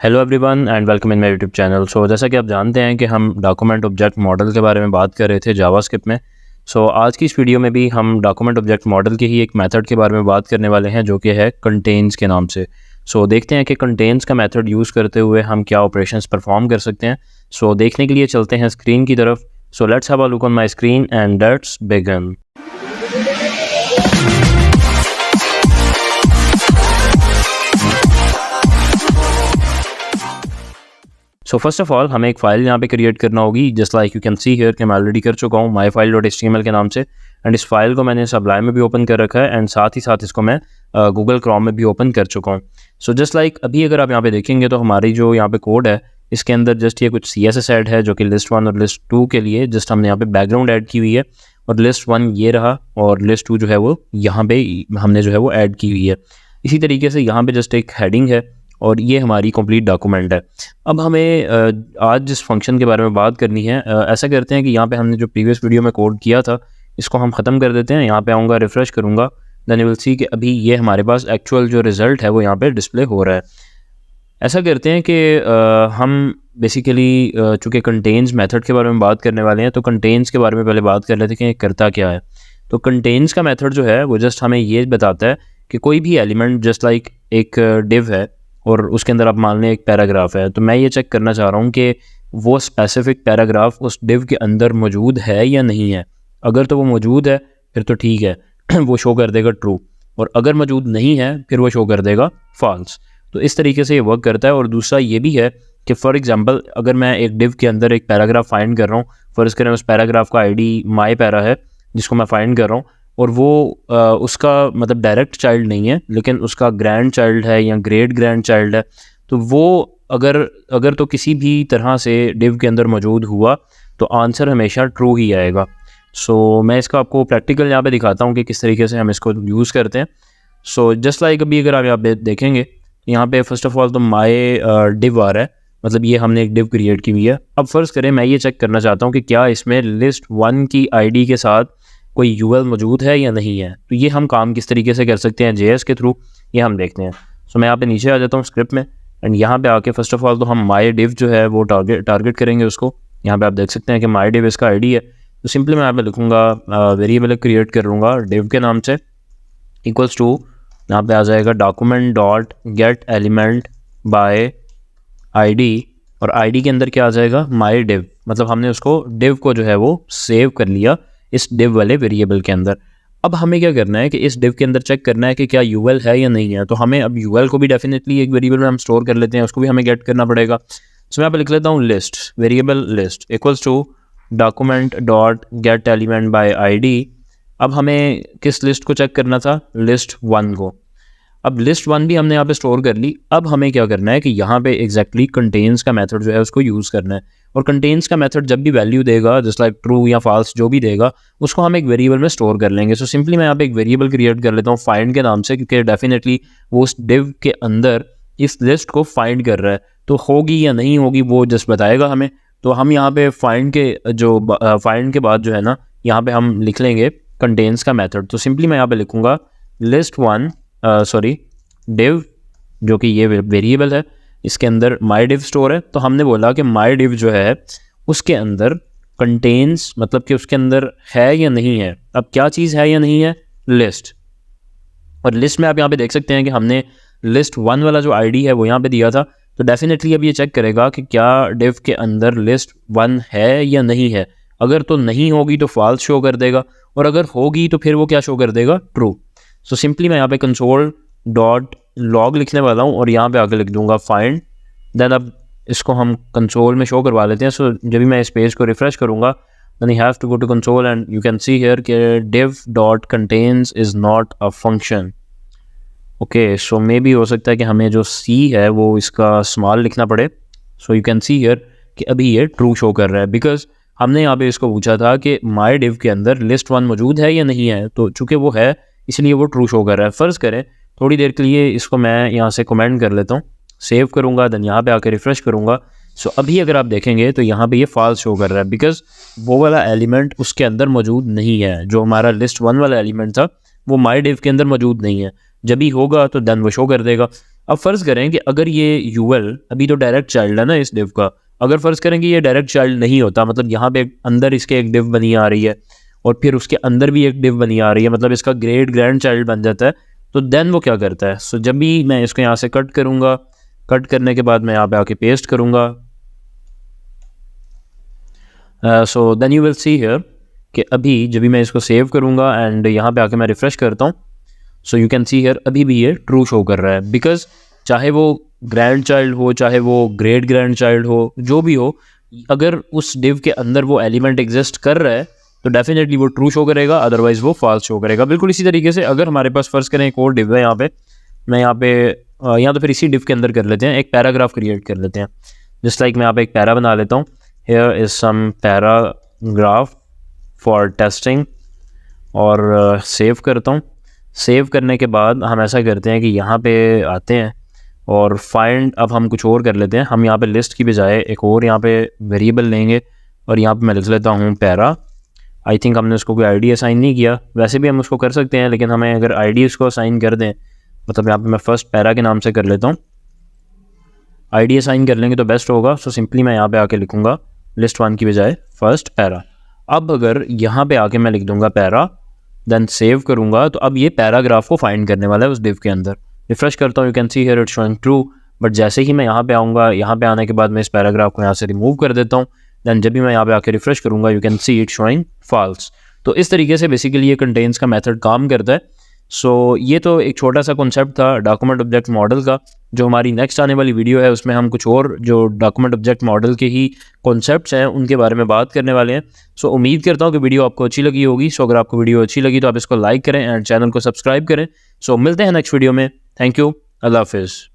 Hello everyone and welcome in my YouTube channel. So जैसा कि आप जानते हैं कि हम डॉक्यूमेंट ऑब्जेक्ट मॉडल के बारे में बात कर रहे थे जावास्क्रिप्ट में। आज की इस वीडियो में भी हम डॉक्यूमेंट ऑब्जेक्ट मॉडल के ही एक मेथड के बारे में बात करने वाले हैं जो कि है कंटेन्स के नाम से। देखते हैं कि कंटेन्स का मेथड यूज़ करते हुए हम क्या ऑपरेशंस परफॉर्म कर सकते हैं। देखने के लिए चलते हैं स्क्रीन की तरफ। Let's have a look on my screen and let's begin. First of all हमें एक फ़ाइल यहाँ पे क्रिएट करना होगी। Just like you can see here कि मैं ऑलरेडी कर चुका हूँ myfile.html के नाम से। एंड इस फाइल को मैंने सबलाइम में भी ओपन कर रखा है एंड साथ ही साथ इसको मैं गूगल क्रोम में भी ओपन कर चुका हूँ। जस्ट लाइक अभी अगर आप यहाँ पे देखेंगे तो हमारी जो यहाँ पे कोड है इसके अंदर जस्ट ये कुछ CSS ऐड है जो कि लिस्ट 1 और लिस्ट 2 के लिए जस्ट हमने यहाँ पे बैकग्राउंड ऐड की हुई है। और लिस्ट 1 ये रहा और लिस्ट 2 जो है वो यहाँ पे हमने जो है वो ऐड की हुई है। इसी तरीके से यहाँ पे जस्ट एक हेडिंग है और ये हमारी कंप्लीट डॉक्यूमेंट है। अब हमें आज जिस फंक्शन के बारे में बात करनी है, ऐसा करते हैं कि यहाँ पे हमने जो प्रीवियस वीडियो में कोड किया था इसको हम ख़त्म कर देते हैं। यहाँ पे आऊँगा, रिफ़्रेश करूँगा, देन यू विल सी कि अभी ये हमारे पास एक्चुअल जो रिज़ल्ट है वो यहाँ पे डिस्प्ले हो रहा है। ऐसा करते हैं कि हम बेसिकली चूँकि कंटेन्स मेथड के बारे में बात करने वाले हैं तो कंटेन्स के बारे में पहले बात कर लेते हैं कि करता क्या है। तो कंटेन्स का मेथड जो है वो जस्ट हमें ये बताता है कि कोई भी एलिमेंट जस्ट लाइक एक डिव है और उसके अंदर आप मान लें एक पैराग्राफ है, तो मैं ये चेक करना चाह रहा हूँ कि वो स्पेसिफिक पैराग्राफ उस डिव के अंदर मौजूद है या नहीं है। अगर तो वो मौजूद है फिर तो ठीक है वो शो कर देगा ट्रू, और अगर मौजूद नहीं है फिर वो शो कर देगा फॉल्स। तो इस तरीके से ये वर्क करता है। और दूसरा ये भी है कि फॉर एग्जांपल अगर मैं एक डिव के अंदर एक पैराग्राफ फाइंड कर रहा हूँ, फर्ज करें उस पैराग्राफ का आईडी माई पैरा है जिसको मैं फाइंड कर रहा हूँ, और वो उसका मतलब डायरेक्ट चाइल्ड नहीं है लेकिन उसका ग्रैंड चाइल्ड है या ग्रेट ग्रैंड चाइल्ड है, तो वो अगर तो किसी भी तरह से डिव के अंदर मौजूद हुआ तो आंसर हमेशा ट्रू ही आएगा। मैं इसका आपको प्रैक्टिकल यहाँ पे दिखाता हूँ कि किस तरीके से हम इसको यूज़ करते हैं। जस्ट लाइक अभी अगर आप यहाँ पे देखेंगे यहाँ पे फर्स्ट ऑफ ऑल तो माई डिव आ रहा है, मतलब ये हमने एक डिव क्रिएट की हुई है। अब फ़र्ज़ करें मैं ये चेक करना चाहता हूँ कि क्या इसमें लिस्ट 1 की आईडी के साथ कोई UL मौजूद है या नहीं है। तो ये हम काम किस तरीके से कर सकते हैं JS के थ्रू, ये हम देखते हैं। मैं यहाँ पे नीचे आ जाता हूँ स्क्रिप्ट में एंड यहाँ पे आके फर्स्ट ऑफ ऑल तो हम माई डिव जो है वो टारगेट करेंगे उसको। यहाँ पे आप देख सकते हैं कि माई डिव इसका आईडी है। तो सिंपली मैं यहाँ पे लिखूँगा वेरिएबल क्रिएट कर लूँगा डिव के नाम से, इक्वल्स टू यहाँ पे आ जाएगा document dot get element by ID, और ID के अंदर क्या आ जाएगा माई डिव, मतलब हमने उसको डिव को जो है वो सेव कर लिया इस डिव वाले वेरिएबल के अंदर। अब हमें क्या करना है कि इस डिव के अंदर चेक करना है कि क्या UL है या नहीं है। तो हमें अब UL को भी डेफिनेटली एक वेरिएबल में हम स्टोर कर लेते हैं, उसको भी हमें गेट करना पड़ेगा। मैं यहाँ पे लिख लेता हूँ list, variable list equals to document dot get element by ID। अब हमें किस लिस्ट को चेक करना था, लिस्ट 1 को। अब लिस्ट 1 भी हमने यहाँ पे स्टोर कर ली। अब हमें क्या करना है कि यहाँ पे एग्जैक्टली कंटेन्स का मेथड जो है उसको यूज़ करना है। और कंटेन्स का मेथड जब भी वैल्यू देगा जस्ट लाइक ट्रू या फॉल्स जो भी देगा उसको हम एक वेरिएबल में स्टोर कर लेंगे। सिंपली मैं यहाँ पे एक वेरिएबल क्रिएट कर लेता हूँ फाइंड के नाम से, क्योंकि डेफिनेटली वो उस डिव के अंदर इस लिस्ट को फाइंड कर रहा है, तो होगी या नहीं होगी वो जस्ट बताएगा हमें। तो हम यहाँ पे फाइंड के बाद जो है ना यहाँ पे हम लिख लेंगे कंटेन्स का मेथड। तो सिंपली मैं यहाँ पे लिखूँगा लिस्ट 1 डिव, जो कि ये वेरिएबल है, इसके अंदर माई डिव स्टोर है। तो हमने बोला कि माई डिव जो है उसके अंदर कंटेन्स, मतलब कि उसके अंदर है या नहीं है। अब क्या चीज़ है या नहीं है, लिस्ट। और लिस्ट में आप यहाँ पे देख सकते हैं कि हमने लिस्ट 1 वाला जो ID है वो यहाँ पे दिया था। तो डेफिनेटली अब ये चेक करेगा कि क्या डिव के अंदर लिस्ट 1 है या नहीं है। अगर तो नहीं होगी तो फॉल्स शो कर देगा, और अगर होगी तो फिर वो क्या शो कर देगा, ट्रू। सिंपली मैं यहाँ पे कंसोल डॉट लॉग लिखने वाला हूँ और यहाँ पे आके लिख दूंगा फाइंड। देन अब इसको हम कंसोल में शो करवा लेते हैं। जब भी मैं इस पेज को रिफ्रेश करूँगा then you have to go to console and you can see here कि div dot contents is not a function. Okay, maybe हो सकता है कि हमें जो C है वो इसका स्मॉल लिखना पड़े। यू कैन सी हियर कि अभी ये ट्रू शो कर रहा है, बिकॉज हमने यहाँ पे इसको पूछा था कि माई डिव के अंदर लिस्ट 1 मौजूद है या नहीं है। तो चूँकि वो है इसलिए वो ट्रू शो कर रहा है। फ़र्ज़ करें थोड़ी देर के लिए इसको मैं यहाँ से कमेंट कर लेता हूँ, सेव करूँगा, देन यहाँ पे आके रिफ़्रेश करूँगा। अभी अगर आप देखेंगे तो यहाँ पे ये फॉल्स शो कर रहा है, बिकॉज वो वाला एलिमेंट उसके अंदर मौजूद नहीं है। जो हमारा लिस्ट 1 वाला एलिमेंट था वो माई डिव के अंदर मौजूद नहीं है। जब भी होगा तो देन वो शो कर देगा। अब फ़र्ज़ करें कि अगर ये यूएल अभी तो डायरेक्ट चाइल्ड है ना इस डिव का, अगर फ़र्ज़ करें कि ये डायरेक्ट चाइल्ड नहीं होता, मतलब यहाँ पे अंदर इसके एक डिव बनी आ रही है और फिर उसके अंदर भी एक डिव बनी आ रही है, मतलब इसका ग्रेट ग्रैंड चाइल्ड बन जाता है, तो देन वो क्या करता है? सो जब भी मैं इसको यहाँ से कट करूँगा, कट करने के बाद मैं यहाँ पे आके पेस्ट करूँगा, so then you will see here कि अभी जब भी मैं इसको सेव करूँगा एंड यहाँ पे आके मैं रिफ़्रेश करता हूँ, so you can see here अभी भी ये ट्रू शो कर रहा है, बिकॉज चाहे वो ग्रैंड चाइल्ड हो, चाहे वो ग्रेट ग्रैंड चाइल्ड हो, जो भी हो, अगर उस डिव के अंदर वो एलिमेंट एग्जिस्ट कर रहा है तो डेफिनेटली वो ट्रू शो करेगा, अदरवाइज वो फॉल्स शो करेगा। बिल्कुल इसी तरीके से अगर हमारे पास फ़र्ज़ करें एक और डिव है यहाँ पे, मैं यहाँ पे यहाँ तो फिर इसी डिव के अंदर कर लेते हैं, एक पैराग्राफ क्रिएट कर लेते हैं। जस्ट लाइक मैं यहाँ पे एक पैरा बना लेता हूँ, here is some paragraph for testing, और सेव करता हूँ। सेव करने के बाद हम ऐसा करते हैं कि यहाँ पे आते हैं और फाइंड, अब हम कुछ और कर लेते हैं, हम यहाँ पे लिस्ट की बजाय एक और यहाँ पे वेरिएबल लेंगे और यहाँ पे मैं लिख लेता हूँ पैरा। आई थिंक हमने उसको कोई आईडी असाइन नहीं किया, वैसे भी हम उसको कर सकते हैं, लेकिन हमें अगर आईडी उसको असाइन कर दें, मतलब यहाँ पे मैं फ़र्स्ट पैरा के नाम से कर लेता हूँ, आईडी असाइन कर लेंगे तो बेस्ट होगा। सो सिंपली मैं यहाँ पे आके लिखूँगा लिस्ट 1 की बजाय फर्स्ट पैरा। अब अगर यहाँ पे आके मैं लिख दूँगा पैरा, देन सेव करूँगा, तो अब ये पैराग्राफ को फाइंड करने वाला है उस डिव के अंदर। रिफ्रेश करता हूँ, you can see here it's showing true, but जैसे ही मैं यहाँ पे आऊँगा, यहाँ पे आने के बाद मैं इस पैराग्राफ को यहाँ से रिमूव कर देता हूँ, देन जब भी मैं यहाँ पे आके रिफ्रेश करूँगा, you can see it showing false. तो इस तरीके से बेसिकली ये कंटेन्स का मेथड काम करता है। सो ये तो एक छोटा सा कॉन्सेप्ट था डॉक्यूमेंट ऑब्जेक्ट मॉडल का। जो हमारी नेक्स्ट आने वाली वीडियो है उसमें हम कुछ और जो डॉक्यूमेंट ऑब्जेक्ट मॉडल के ही कॉन्सेप्ट्स हैं उनके बारे में बात करने वाले हैं। सो उम्मीद करता हूँ कि वीडियो आपको अच्छी लगी होगी। सो अगर आपको वीडियो अच्छी लगी तो आप इसको लाइक करें एंड चैनल को सब्सक्राइब करें। सो मिलते हैं नेक्स्ट वीडियो में। थैंक यू, अल्लाह हाफिज़।